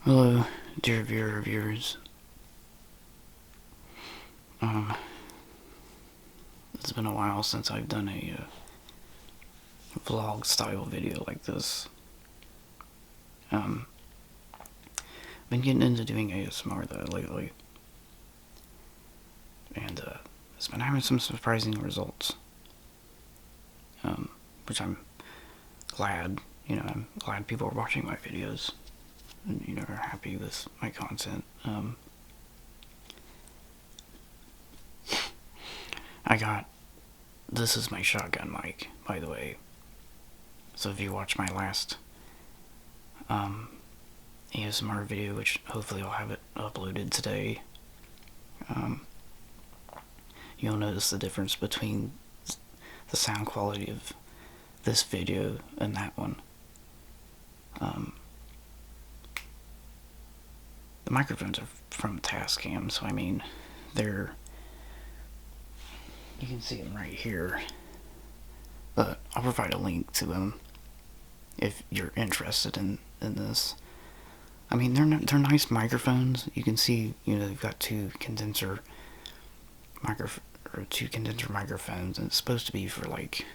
Hello, dear viewers. It's been a while since I've done a vlog style video like this. Been getting into doing ASMR though lately, and it's been having some surprising results. Which I'm glad. I'm glad people are watching my videos, and are happy with my content. This is my shotgun mic, by the way. So if you watch my last ASMR video, which hopefully I'll have it uploaded today, you'll notice the difference between the sound quality of this video and that one. The microphones are from Tascam, so I mean, you can see them right here, but I'll provide a link to them if you're interested in this. I mean, they're nice microphones. You can see, they've got two condenser microphones, and it's supposed to be for like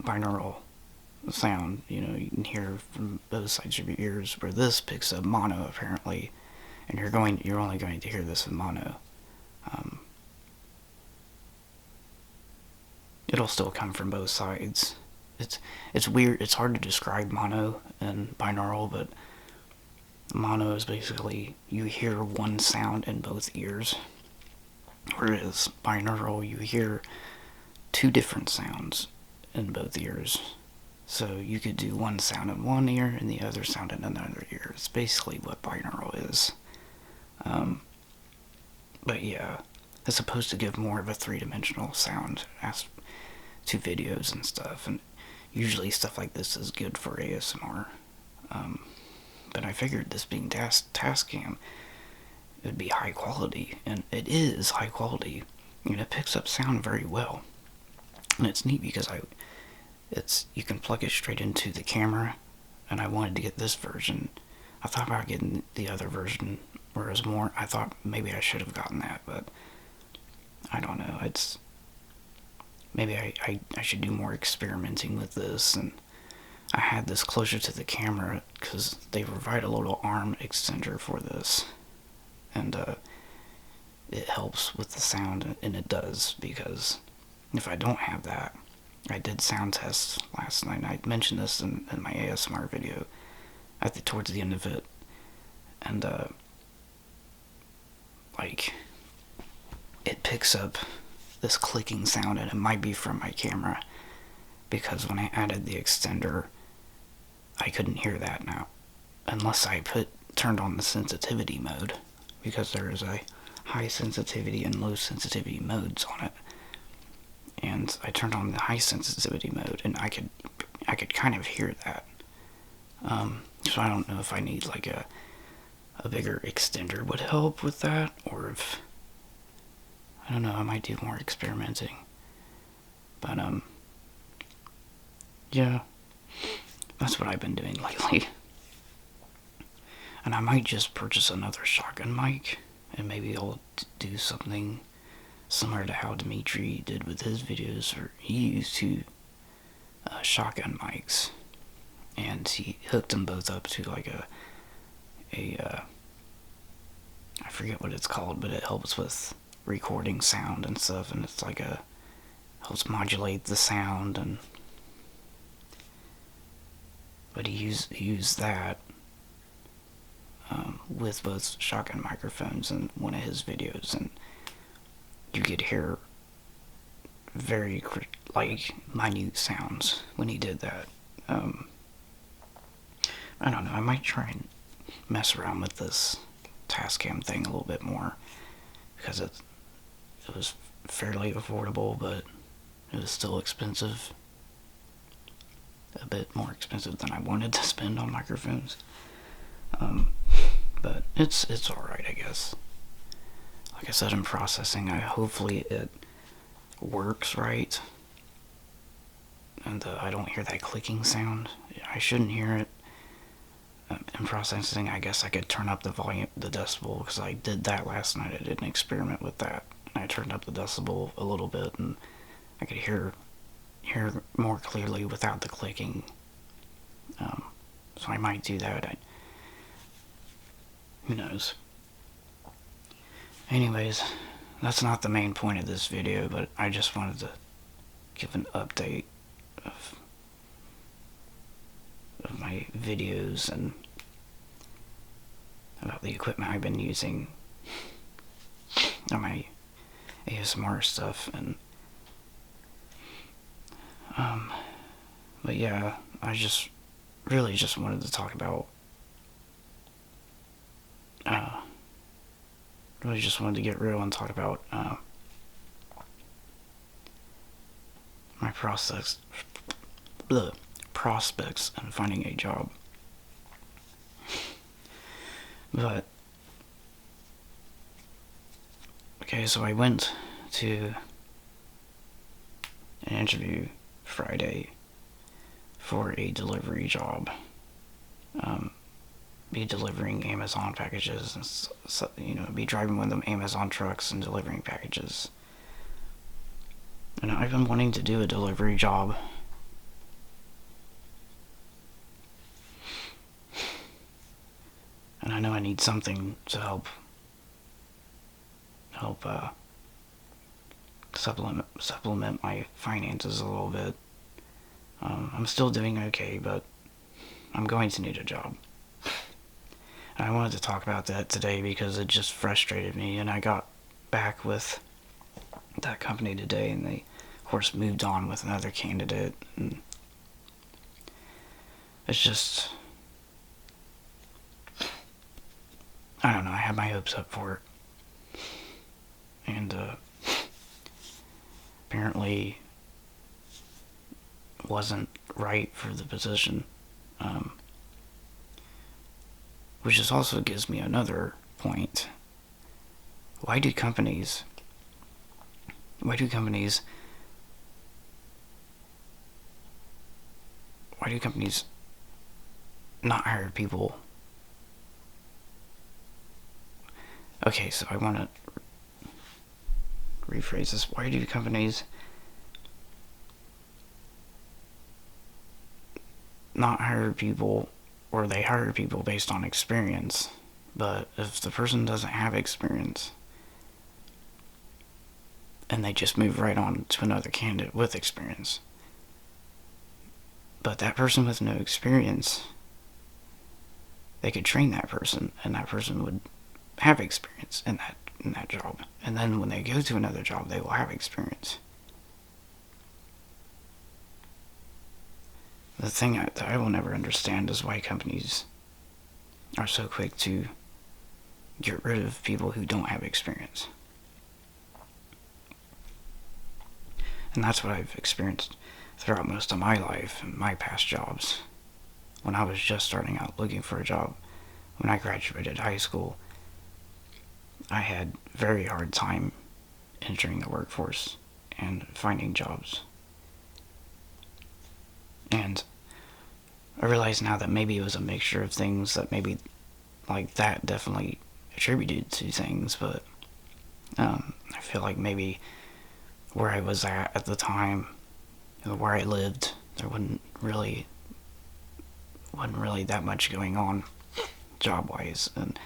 binaural sound. You can hear from both sides of your ears, where this picks up mono apparently, and you're only going to hear this in mono. It'll still come from both sides. It's weird. It's hard to describe mono and binaural, but mono is basically you hear one sound in both ears, whereas binaural you hear two different sounds in both ears. So you could do one sound in one ear and the other sound in another ear. It's basically what binaural is. But yeah, it's supposed to give more of a three-dimensional sound as to videos and stuff, and usually stuff like this is good for ASMR. But I figured this being Tascam, it would be high quality, and it is high quality. It picks up sound very well, and it's neat because you can plug it straight into the camera, and I wanted to get this version. I thought about getting the other version, whereas I thought maybe I should have gotten that, but I don't know. Maybe I should do more experimenting with this, and I had this closer to the camera because they provide a little arm extender for this, and it helps with the sound, and it does, because if I don't have that, I did sound tests last night. I mentioned this in my ASMR video towards the end of it, and it picks up this clicking sound, and it might be from my camera, because when I added the extender, I couldn't hear that now, unless I turned on the sensitivity mode, because there is a high sensitivity and low sensitivity modes on it. And I turned on the high sensitivity mode, and I could kind of hear that. So I don't know if I need like a bigger extender would help with that, or if, I don't know, I might do more experimenting. But yeah, that's what I've been doing lately. And I might just purchase another shotgun mic, and maybe I'll do something similar to how Dimitri did with his videos, where he used two shotgun mics, and he hooked them both up to like I forget what it's called, but it helps with recording sound and stuff, and it's like helps modulate the sound, but he used that with both shotgun microphones in one of his videos, and you could hear very minute sounds when he did that. I don't know, I might try and mess around with this Tascam thing a little bit more, because it was fairly affordable, but it was still expensive. A bit more expensive than I wanted to spend on microphones. But it's alright, I guess. Like I said, I'm processing. Hopefully it works right. and I don't hear that clicking sound. I shouldn't hear it. In processing, I guess I could turn up the volume, the decibel, because I did that last night. I did an experiment with that, and I turned up the decibel a little bit, and I could hear more clearly without the clicking. So I might do that. Who knows? Anyways, that's not the main point of this video, but I just wanted to give an update of my videos and about the equipment I've been using on my ASMR stuff. And but yeah, I just really just wanted to talk about really just wanted to get real and talk about my prospects and finding a job. But okay, so I went to an interview Friday for a delivery job. Be delivering Amazon packages, and so, be driving one of them Amazon trucks and delivering packages. And I've been wanting to do a delivery job. And I know I need something to help supplement my finances a little bit. I'm still doing okay, but I'm going to need a job. And I wanted to talk about that today because it just frustrated me, and I got back with that company today, and they, of course, moved on with another candidate, and it's just, I don't know, I had my hopes up for it, and apparently wasn't right for the position, which just also gives me another point. Why do companies not hire people? Okay, so I want to rephrase this. Why do companies not hire people, or they hire people based on experience, but if the person doesn't have experience and they just move right on to another candidate with experience, but that person with no experience, they could train that person, and that person would have experience in that job, and then when they go to another job, they will have experience. The thing that I will never understand is why companies are so quick to get rid of people who don't have experience. And that's what I've experienced throughout most of my life and my past jobs. When I was just starting out looking for a job, when I graduated high school, I had a very hard time entering the workforce and finding jobs. And I realize now that maybe it was a mixture of things, that maybe like that definitely attributed to things, but I feel like maybe where I was at the time, where I lived, there wasn't really that much going on job-wise, and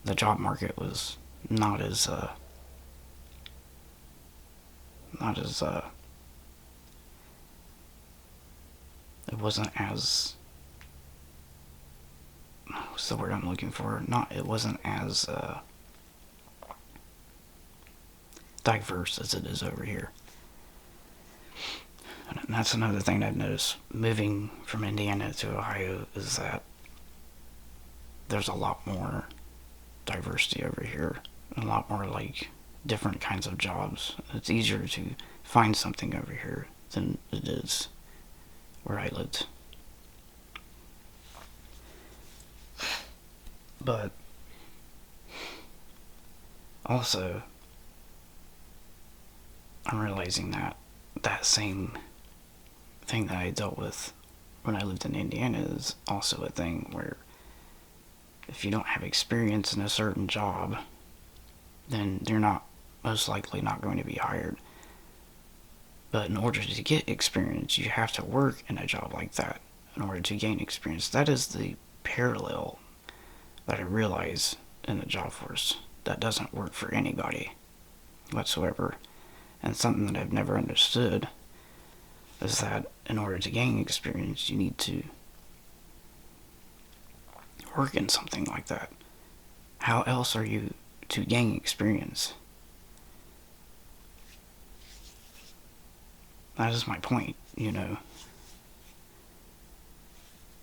the job market was not as it wasn't as, what's the word I'm looking for? It wasn't as diverse as it is over here. And that's another thing I've noticed moving from Indiana to Ohio, is that there's a lot more diversity over here, a lot more like different kinds of jobs. It's easier to find something over here than it is where I lived. But also, I'm realizing that that same thing that I dealt with when I lived in Indiana is also a thing where if you don't have experience in a certain job, then you're not most likely not going to be hired. But in order to get experience, you have to work in a job like that in order to gain experience. That is the parallel that I realize in the job force that doesn't work for anybody whatsoever. And something that I've never understood is that in order to gain experience, you need to work in something like that. How else are you to gain experience? That is my point, you know.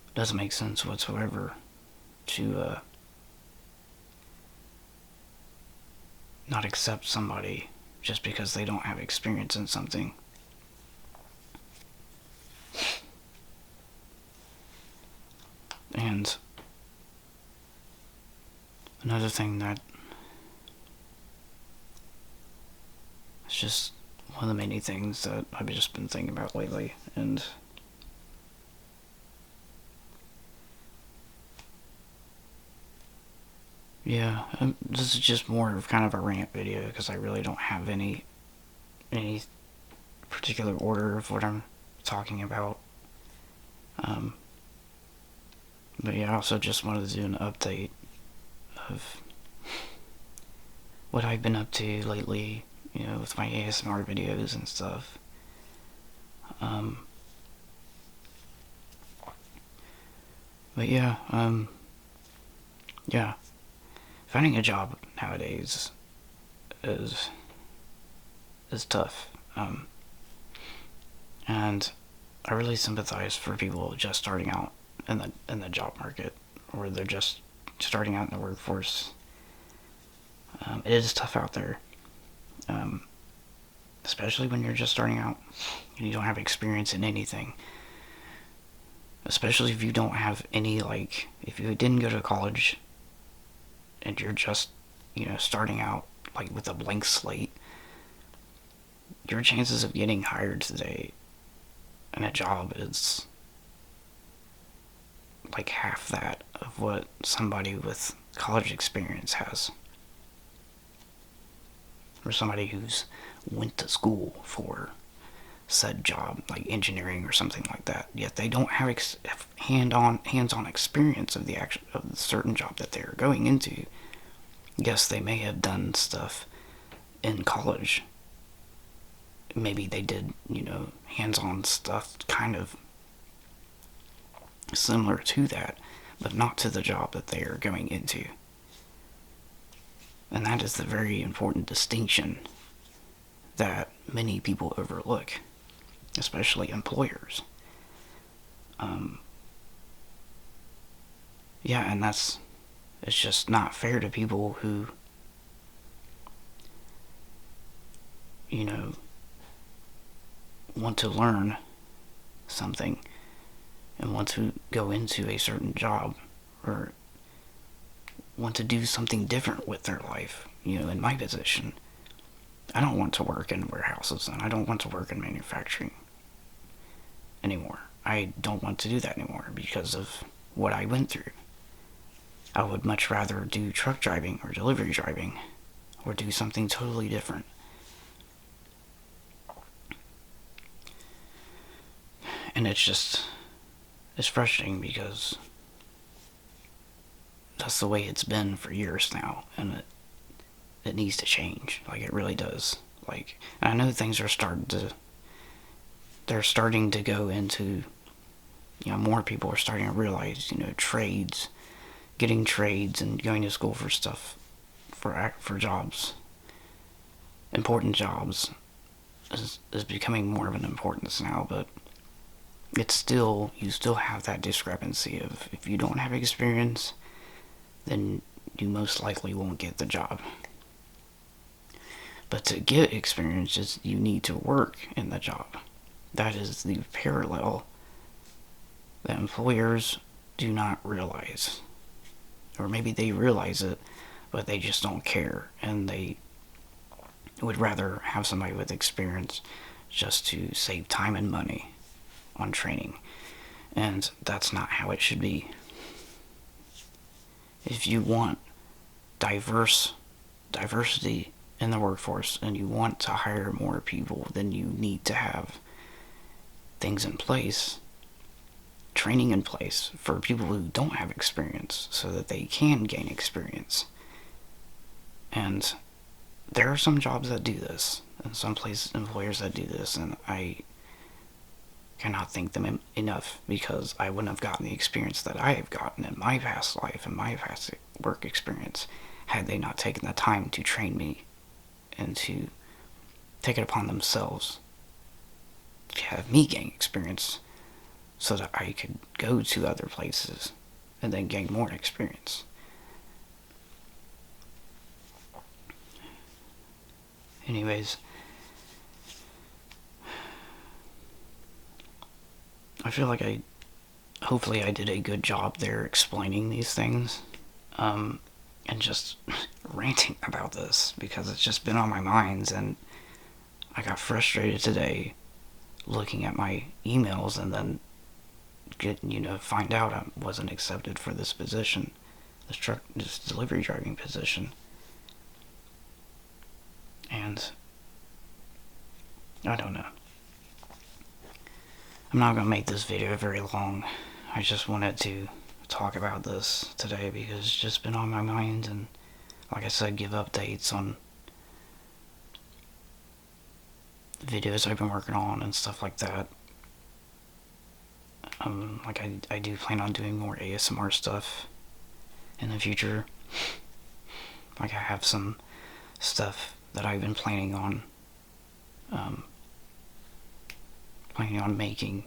It doesn't make sense whatsoever to not accept somebody just because they don't have experience in something. And another thing that is just one of the many things that I've just been thinking about lately, and yeah, this is just more of kind of a rant video because I really don't have any particular order of what I'm talking about. But yeah, I also just wanted to do an update of what I've been up to lately, you know, with my ASMR videos and stuff. But yeah, yeah, finding a job nowadays is tough. And I really sympathize for people just starting out in the job market, or they're just starting out in the workforce. It is tough out there, especially when you're just starting out and you don't have experience in anything. Especially if you don't have any, like, if you didn't go to college and you're just, you know, starting out like with a blank slate, your chances of getting hired today in a job is like half that of what somebody with college experience has, or somebody who's went to school for said job, like engineering or something like that. Yet they don't have hands-on experience of the certain job that they're going into. Yes, they may have done stuff in college. Maybe they did, you know, hands-on stuff kind of similar to that, but not to the job that they are going into. And that is the very important distinction that many people overlook, especially employers. Yeah, and it's just not fair to people who, you know, want to learn something and want to go into a certain job or want to do something different with their life. You know, in my position, I don't want to work in warehouses and I don't want to work in manufacturing anymore. I don't want to do that anymore because of what I went through. I would much rather do truck driving or delivery driving or do something totally different. And it's frustrating because that's the way it's been for years now, and it needs to change. Like, it really does. Like, I know things are starting to go into, you know, more people are starting to realize, you know, getting trades and going to school for stuff, for jobs, important jobs, is becoming more of an importance now. But you still have that discrepancy of, if you don't have experience, then you most likely won't get the job. But to get experience, you need to work in the job. That is the parallel that employers do not realize. Or maybe they realize it, but they just don't care, and they would rather have somebody with experience just to save time and money. on training. And that's not how it should be. If you want diversity in the workforce and you want to hire more people, then you need to have things in place, training in place for people who don't have experience so that they can gain experience. And there are some jobs that do this, and some employers that do this, and I cannot thank them enough, because I wouldn't have gotten the experience that I have gotten in my past life and my past work experience had they not taken the time to train me and to take it upon themselves to have me gain experience so that I could go to other places and then gain more experience. Anyways, I feel like hopefully I did a good job there explaining these things, and just ranting about this, because it's just been on my mind, and I got frustrated today looking at my emails and then find out I wasn't accepted for this position, this delivery driving position. And I don't know. I'm not gonna make this video very long. I just wanted to talk about this today because it's just been on my mind, and like I said, give updates on the videos I've been working on and stuff like that. Like I do plan on doing more ASMR stuff in the future. Like I have some stuff that I've been planning on making,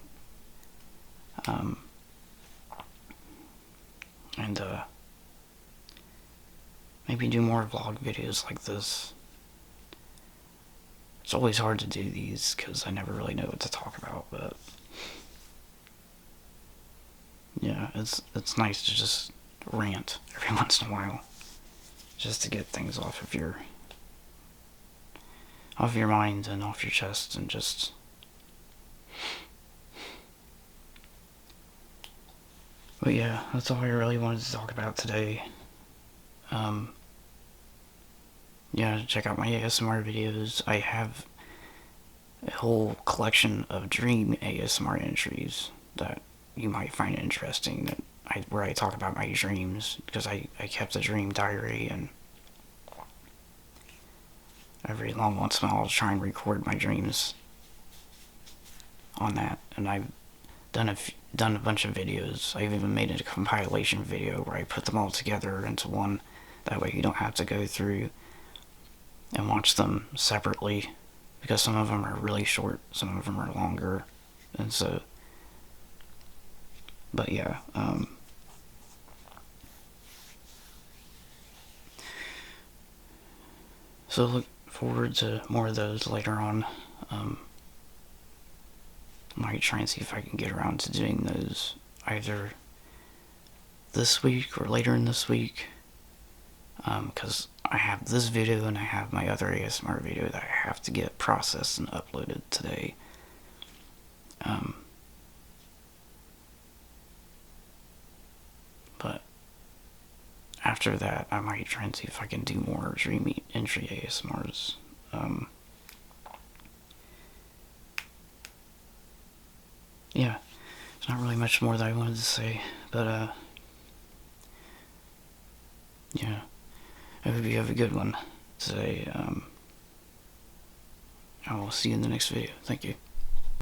and maybe do more vlog videos like this. It's always hard to do these because I never really know what to talk about, but yeah, it's nice to just rant every once in a while, just to get things off of your mind and off your chest, and just but yeah, that's all I really wanted to talk about today. Yeah, check out my ASMR videos. I have a whole collection of dream ASMR entries that you might find interesting, where I talk about my dreams, because I kept a dream diary, and every long once in a while I'll try and record my dreams on that. And I've done a bunch of videos. I've even made a compilation video where I put them all together into one. That way you don't have to go through and watch them separately, because some of them are really short, some of them are longer, and so, but yeah, so look forward to more of those later on. I might try and see if I can get around to doing those either this week or later in this week, because I have this video and I have my other ASMR video that I have to get processed and uploaded today. But after that, I might try and see if I can do more dream entry ASMRs. Yeah, there's not really much more that I wanted to say, but yeah, I hope you have a good one today. I will see you in the next video. Thank you.